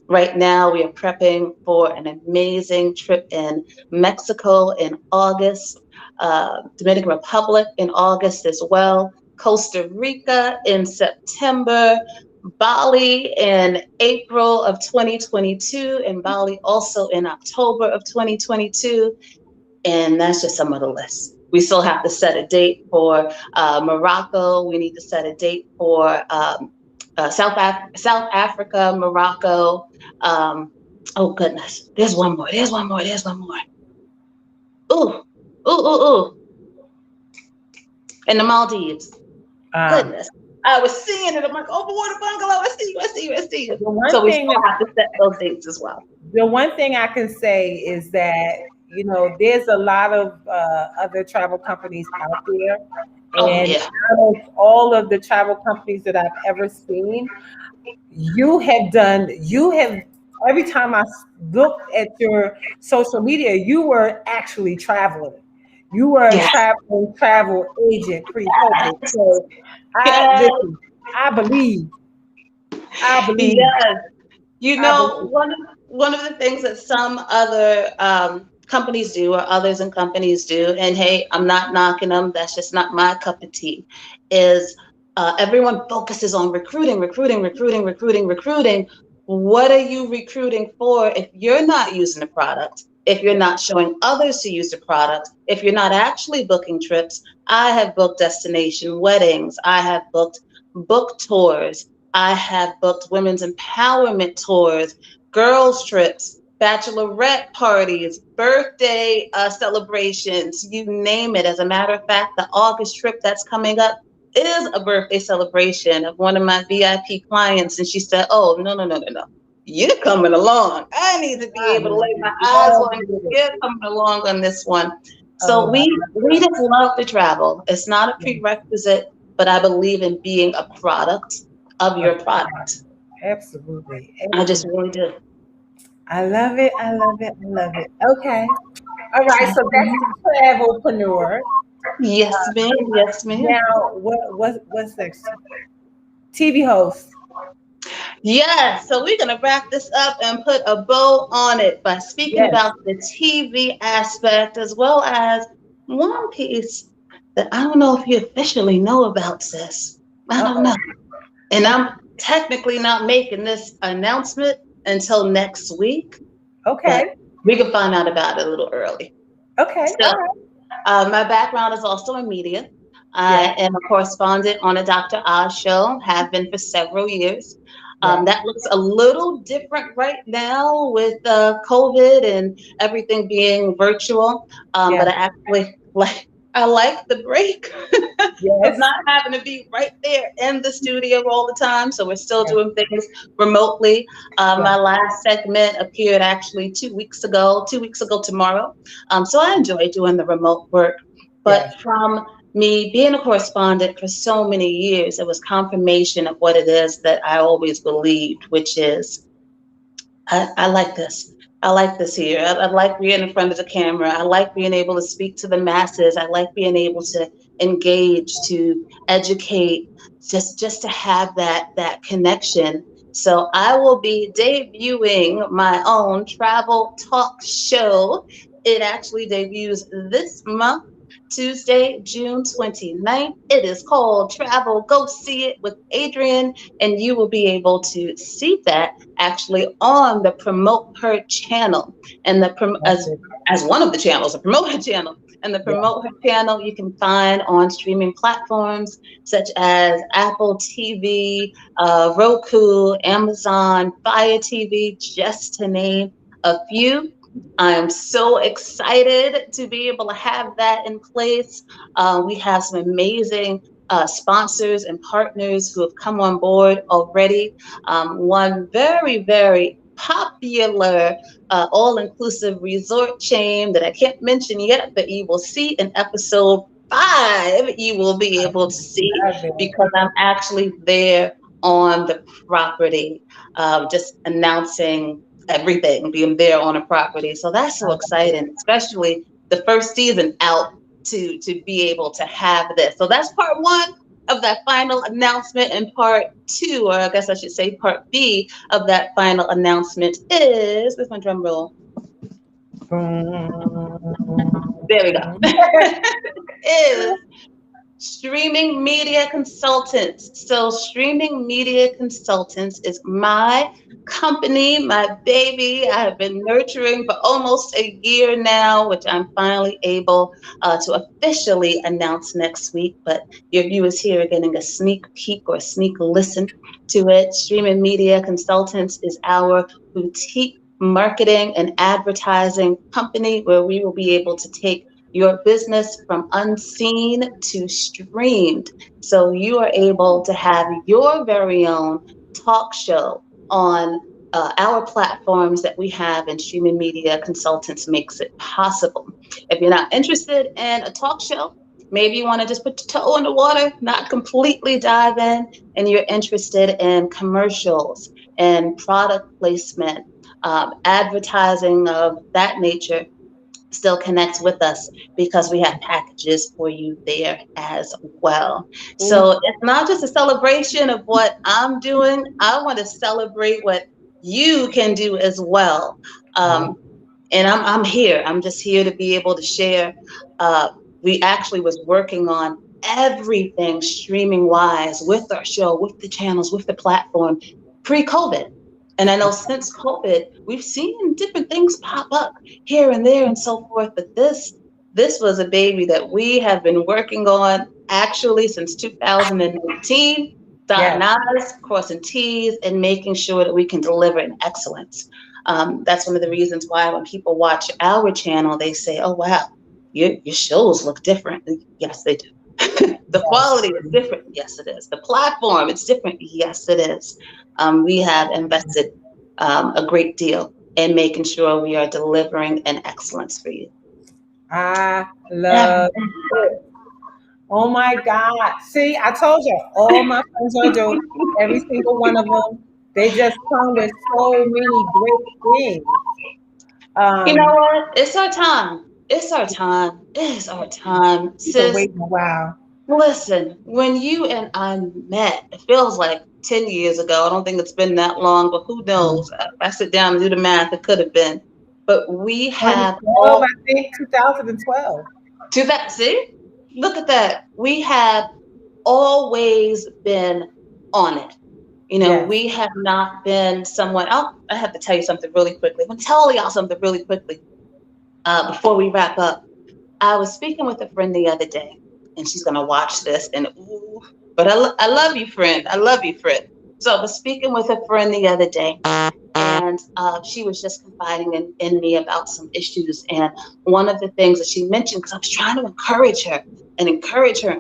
Right now, we are prepping for an amazing trip in Mexico in August, Dominican Republic in August as well, Costa Rica in September, Bali in April of 2022, and Bali also in October of 2022. And that's just some of the lists. We still have to set a date for Morocco. We need to set a date for South Africa, Morocco. Um, oh, goodness. There's one more. There's one more. There's one more. Ooh, ooh, ooh, ooh. And the Maldives. Um, Goodness. I was seeing it. I'm like, overwater bungalow. I see you. I see you. I see you. the So one we thing still that have to set those dates as well. the one thing I can say is that there's a lot of other travel companies out there, Oh, and yeah. out of all of the travel companies that I've ever seen, you have every time looked at your social media, you were actually traveling. You were a Yeah. travel agent pre-COVID. So I Yes. listen. I believe. I believe. Yes. I believe. One of the things that some other companies do, or others in companies do, and hey, I'm not knocking them. That's just not my cup of tea. Is everyone focuses on recruiting, recruiting, recruiting, recruiting, recruiting. What are you recruiting for if you're not using the product? If you're not showing others to use the product? If you're not actually booking trips? I have booked destination weddings. I have booked book tours. I have booked women's empowerment tours, girls' trips, bachelorette parties, birthday celebrations, you name it. As a matter of fact, the August trip that's coming up is a birthday celebration of one of my VIP clients. And she said, oh, no, no, no, no, no. You're coming along. I need to be I able to lay my eyes love on you. it. You're coming along on this one. So Oh, we just love to travel. It's not a yeah. prerequisite, but I believe in being a product of Oh, your product. absolutely. I just Absolutely. really do. I love it. I love it. I love it. Okay. All right. So that's the travelpreneur. Yes, ma'am. Yes, ma'am. Now, what's next? TV host. Yes. So we're gonna wrap this up and put a bow on it by speaking Yes. about the TV aspect as well as one piece that I don't know if you officially know about, sis. I don't Uh-oh. know. And Okay. I'm technically not making this announcement until next week, but Okay. we can find out about it a little early. Okay. So All right. my background is also in media. Yeah. I am a correspondent on a Dr. Oz show, have been for several years. Yeah. That looks a little different right now with COVID and everything being virtual. Yeah. But I actually I like the break of Yes. not having to be right there in the studio all the time. So we're still Yes. doing things remotely. Yes. My last segment appeared actually 2 weeks ago tomorrow. So I enjoy doing the remote work. But Yes. from me being a correspondent for so many years, it was confirmation of what it is that I always believed, which is I like this. I like this here. I like being in front of the camera. I like being able to speak to the masses. I like being able to engage, to educate, just to have that connection. So I will be debuting my own travel talk show. It actually debuts this month, Tuesday, June 29th. It is called Travel Go See It with Adrian, and you will be able to see that actually on the Promote Her channel, and Love it. as one of the channels, the Promote Her channel, and the Yes. Promote Her channel you can find on streaming platforms such as Apple TV, Roku, Amazon, Fire TV, just to name a few. I'm so excited to be able to have that in place. We have some amazing sponsors and partners who have come on board already. One very, very popular all-inclusive resort chain that I can't mention yet, but you will see in episode 5, you will be able to see Love it. because I'm actually there on the property, just announcing everything, being there on a property. So that's I so love it. exciting, especially the first season out to be able to have this. So that's part one of that final announcement, and part two, or I guess I should say part B of that final announcement is, with my drum roll, there we go, Boom. is Streaming Media Consultants. So, Streaming Media Consultants is my company, my baby. I have been nurturing for almost a year now, which I'm finally able to officially announce next week. But your viewers here are getting a sneak peek or sneak listen to it. Streaming Media Consultants is our boutique marketing and advertising company where we will be able to take your business from unseen to streamed. So you are able to have your very own talk show on our platforms that we have, and Streaming Media Consultants makes it possible. If you're not interested in a talk show, maybe you want to just put your toe in the water, not completely dive in, and you're interested in commercials and product placement, advertising of that nature, still connect with us because we have packages for you there as well. Ooh, So it's not just a celebration of what I'm doing. I want to celebrate what you can do as well. yeah. And I'm here. I'm just here to be able to share. Uh, we actually was working on everything streaming wise with our show, with the channels, with the platform pre-COVID. And I know since COVID, we've seen different things pop up here and there and so forth. But this was a baby that we have been working on actually since 2019, dotting Yes. I's, crossing T's, and making sure that we can deliver in excellence. That's one of the reasons why when people watch our channel, they say, "Oh wow, your shows look different." Yes, they do. The Yes. quality is different. Yes, it is. The platform, it's different. Yes, it is. We have invested a great deal in making sure we are delivering an excellence for you. I love Everything. it. Oh my God. See, I told you, all my friends are doing every single one of them. They just come with so many great things. You know Um, what? It's our time. It's our time. It is our time, you've been sis. waiting a while. Listen, when you and I met, it feels like 10 years ago. I don't think it's been that long, but who knows? If I sit down and do the math, it could have been. But we have 2012, all I think, 2012. to that. See, look at that. We have always been on it. You know, Yes. we have not been someone. Oh, I have to tell you something really quickly. I'm gonna tell y'all something really quickly before we wrap up. I was speaking with a friend the other day, and she's gonna watch this. And ooh, but I love you, friend. I love you, friend. So I was speaking with a friend the other day, and she was just confiding in me about some issues. And one of the things that she mentioned, because I was trying to encourage her and encourage her.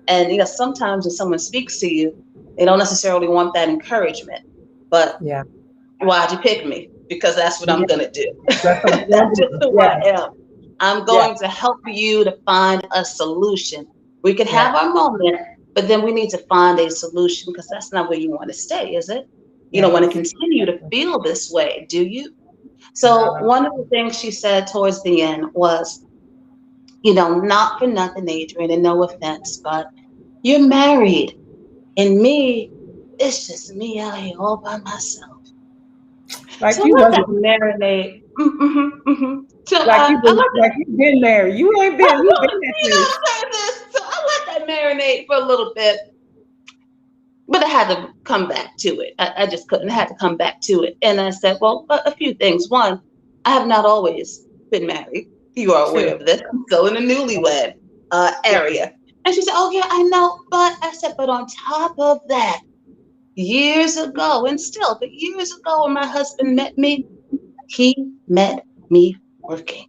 And sometimes when someone speaks to you, they don't necessarily want that encouragement. But Yeah. why'd you pick me? Because that's what I'm Yeah. gonna do. That's what I'm That's going just to do. who I Yes. am. I'm Yes. going to help you to find a solution. We can have Yes. our moment, but then we need to find a solution because that's not where you want to stay, is it? You don't want to Yes. continue to feel this way, do you? So No. one of the things she said towards the end was, not for nothing, Adrian, and no offense, but you're married, and me, it's just me out here all by myself. Like So you let that wasn't marinate. So I let that. like you've been married. You ain't been. You've been at this. I'm saying this. So I let that marinate for a little bit, but I had to come back to it. I just couldn't. I had to come back to it, and I said, well, a few things. One, I have not always been married. You are True. aware of this. I'm still in the newlywed Yeah. area. And she said, oh yeah, I know. But I said, but on top of that, years ago, and still, but years ago, when my husband met me, he met me working.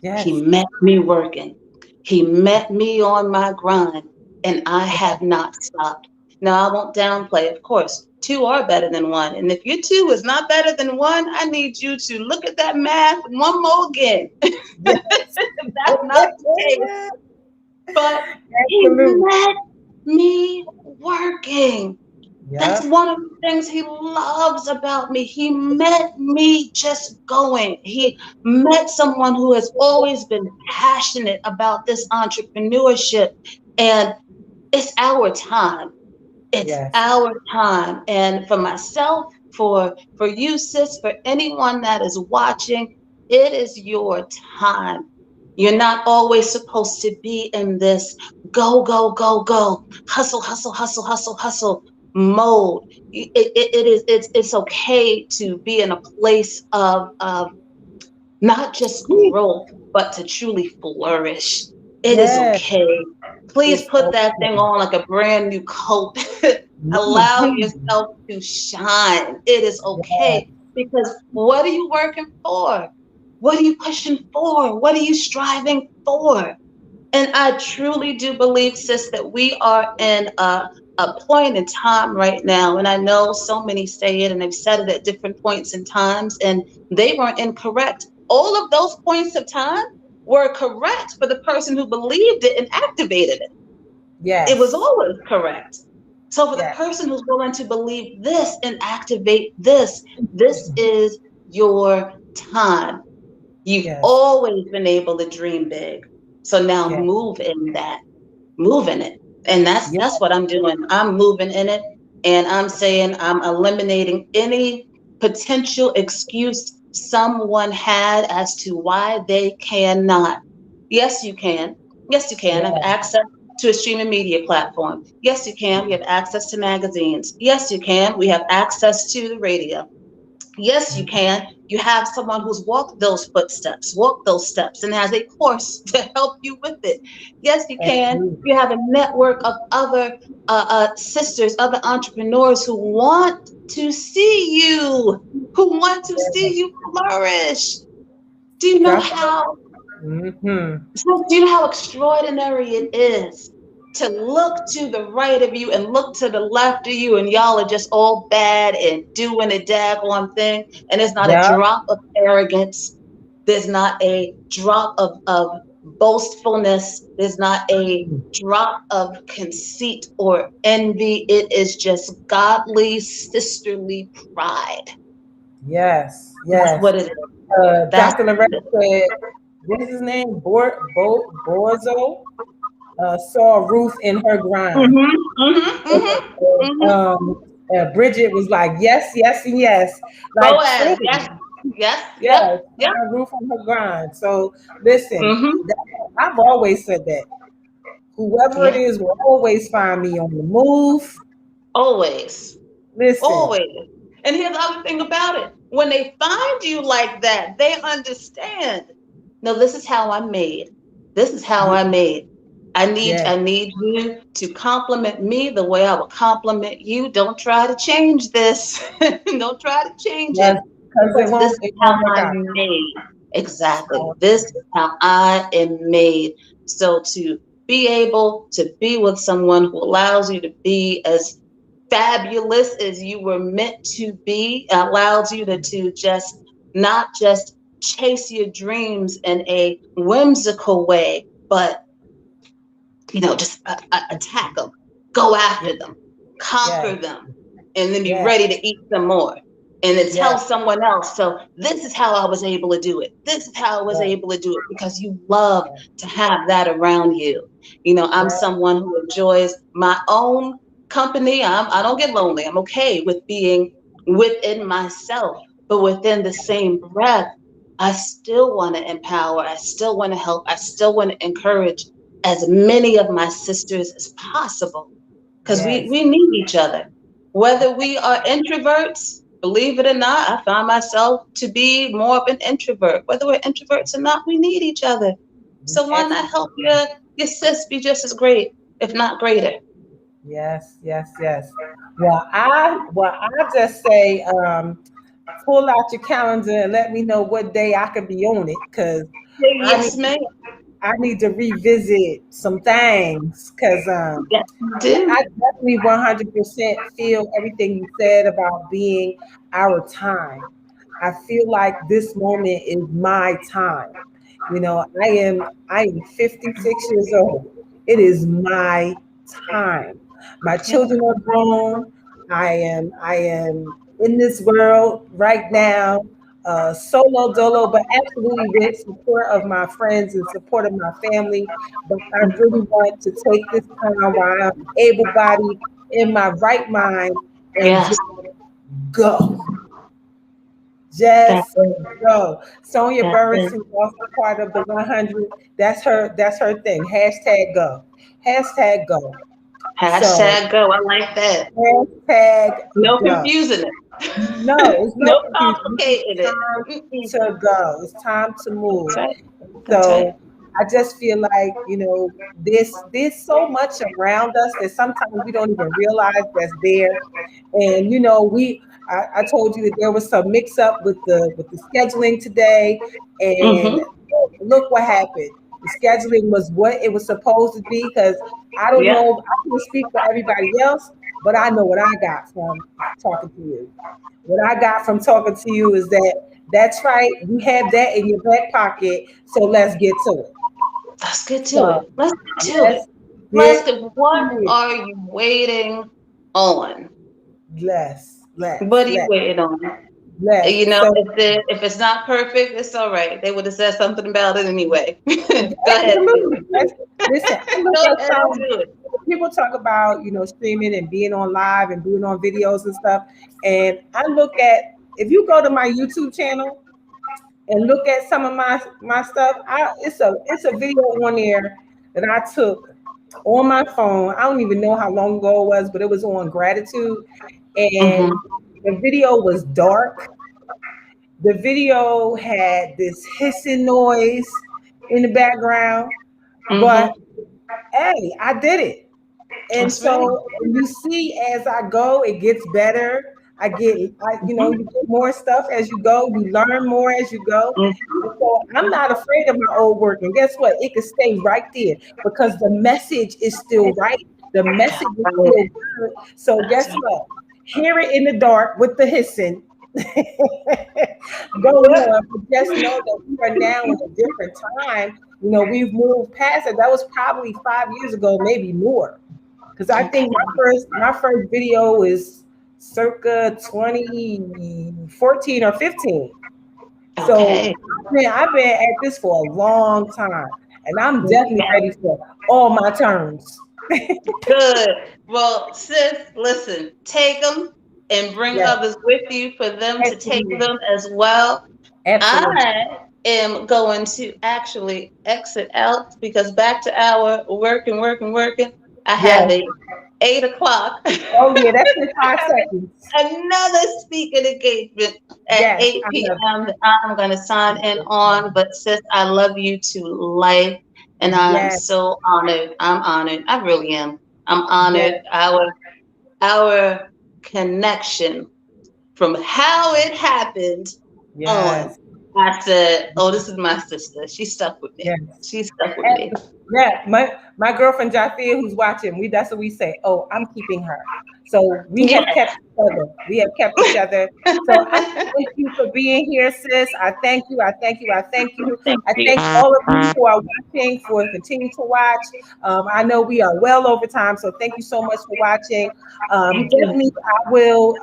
He Yes. met me working. He met me on my grind, and I have not stopped. Now, I won't downplay, of course. Two are better than one. And if your two is not better than one, I need you to look at that math one more again. Yes. If that's not the case. But he Absolutely. met me working. That's Yep. one of the things he loves about me. He met me just going. He met someone who has always been passionate about this entrepreneurship. And it's our time. It's Yes. our time. And for myself, for you, sis, for anyone that is watching, it is your time. You're not always supposed to be in this go, go, go, go, hustle, hustle, hustle, hustle, hustle mode. It's okay to be in a place of not just growth, but to truly flourish. It is Yes. okay. Please It's put that thing okay. on like a brand new coat. Allow Mhm. yourself to shine. It is Yes. okay because what are you working for? What are you pushing for? What are you striving for? And I truly do believe, sis, that we are in a point in time right now. And I know so many say it and they've said it at different points in times, and they weren't incorrect. All of those points of time were correct for the person who believed it and activated it. It was Yes. always correct. So for the Yes. person who's willing to believe this and activate this is your time. You've Yes. always been able to dream big. So now Yes. move in that, move in it. And Yes. that's what I'm doing. I'm moving in it and I'm saying I'm eliminating any potential excuse someone had as to why they cannot. Yes, you can. Yes, you can have Yes. access to a streaming media platform. Yes, you can. We have access to magazines. Yes, you can. We have access to the radio. Yes, you can. You have someone who's walked those footsteps, walked those steps, and has a course to help you with it. Yes, you can. Absolutely. You have a network of other sisters, other entrepreneurs who want to see you, who want to see you flourish. Do you know That's how mm-hmm. so do you know how extraordinary it is to look to the right of you and look to the left of you, and y'all are just all bad and doing a daggone thing, and there's not a Yep. drop of arrogance, there's not a drop of boastfulness, there's not a drop of conceit or envy. It is just godly, sisterly pride. Yes. That's Yes. what it is. That's Dr. Loretta said, what is his name? Borzo saw Ruth in her grind. mm-hmm. Um, Bridget was like, yes, yes, and yes. Like Boaz, truly, yes, yes, yep, yes, yep. Ruth on her grind. So listen, Mm-hmm. that, I've always said that. Whoever it Yeah, is will always find me on the move. always, Listen, always. And here's the other thing about it. When they find you like that, they understand. No, this is how I'm made. This is how yeah, I'm made. Yes. I need you to compliment me the way I will compliment you. Don't try to change this. Don't try to change Yes. it Because because this is it how won't work out. I'm made. Exactly. So, This is how I am made. So to be able to be with someone who allows you to be as fabulous as you were meant to be, allows you to just not just chase your dreams in a whimsical way, but just attack them, go yes, after them, yes, conquer them, and then be yes, ready to eat some more. And then tell yes, someone else. So this is how I was able to do it. This is how I was yes, able to do it because you love to have that around you. I'm yes, someone who enjoys my own company. I don't get lonely. I'm okay with being within myself, but within the same breath, I still want to empower. I still want to help. I still want to encourage as many of my sisters as possible because yes, we need each other. Whether we are introverts, believe it or not, I find myself to be more of an introvert. Whether we're introverts or not, we need each other. So why not help absolutely. your sis be just as great, if not greater? Yes, yes, yes. Well, I just say, pull out your calendar and let me know what day I could be on it, because I need Yes, ma'am. I need to revisit some things, because Yes, you I do. definitely 100% feel everything you said about being our time. I feel like this moment is my time. I am 56 years old. It is my time. My Yep. children are grown. I am in this world right now, solo dolo, but absolutely with support of my friends and support of my family. But I really want to take this time while I'm able bodied in my right mind and Yes, just go. that's Just it. go. Sonia That's Burris, it. who's also part of the 100, that's her thing. Hashtag go. Hashtag go. So Hashtag go. I like that. hashtag No go. confusing it. No, it's no No confusion. It's complicating it. time Mm-mm. to go. It's time to That's move. right. That's right. So I just feel like, there's so much around us that sometimes we don't even realize that's there. And I told you that there was some mix up with the scheduling today, and Mm-hmm. look what happened. The scheduling was what it was supposed to be, because I don't Yep. know, I can't speak for everybody else, but I know what I got from talking to you. What I got from talking to you is that's right, you have that in your back pocket, so let's get to it. Let's get to So it. Let's get to it. let's get Rustic, what to it. are you waiting on? Let's, let's, What are you let's, waiting on? let's. So If it's not perfect, it's all right. They would have said something about it anyway. Go ahead, absolutely. sis. Listen, I look Go at ahead and some do it. people talk about, streaming and being on live and being on videos and stuff. And I look at, if you go to my YouTube channel and look at some of my stuff, it's a video on there that I took on my phone. I don't even know how long ago it was, but it was on gratitude. Mm-hmm. And the video was dark. The video had this hissing noise in the background, but Mm-hmm. hey, I did it. And That's right. so you see, as I go, it gets better. You Mm-hmm. get more stuff as you go. You learn more as you go. And so I'm not afraid of my old work. And guess what? It can stay right there because the message is still right. The message is Right. still good. So That's guess right. what? Hear it in the dark with the hissing going Yep. on. But just know that we are now in a different time. We've moved past it. That was probably 5 years ago, maybe more. Because I Okay. think my first video is circa 2014 or 15. So Okay. I've been at this for a long time, and I'm definitely Okay. ready for all my turns. Good. Well, sis, listen, take them and bring Yes, others with you for them to take absolutely, them as well. absolutely. I am going to actually exit out because back to our working, working, working. I have Yes. a 8 o'clock. Oh yeah, that's in I 5 seconds. have another speaking engagement at Yes, 8 I love p.m. that I'm going to sign in on. But sis, I love you to life. And I'm Yes, so honored. I'm honored. I really am. I'm yes, honored. Our connection from how it happened on. yes, I said, "Oh, this is my sister. She stuck with me. yes. She stuck with me." And, yeah, my girlfriend Jafia, who's watching, we that's what we say. Oh, I'm keeping her. So we have Yes. kept each other. We have kept each other. So I thank you for being here, sis. I thank you. I thank you. I thank you. Thank I you. thank all of you who are watching for continuing to watch. I know we are well over time, so thank you so much for watching. Thank you. Definitely, I will.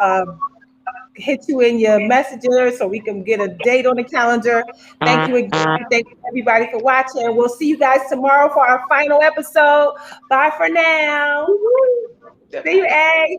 Hit you in your messenger so we can get a date on the calendar. Thank you again. Thank you everybody for watching. We'll see you guys tomorrow for our final episode. Bye for now. Woo-hoo. See you, Bye-bye. A.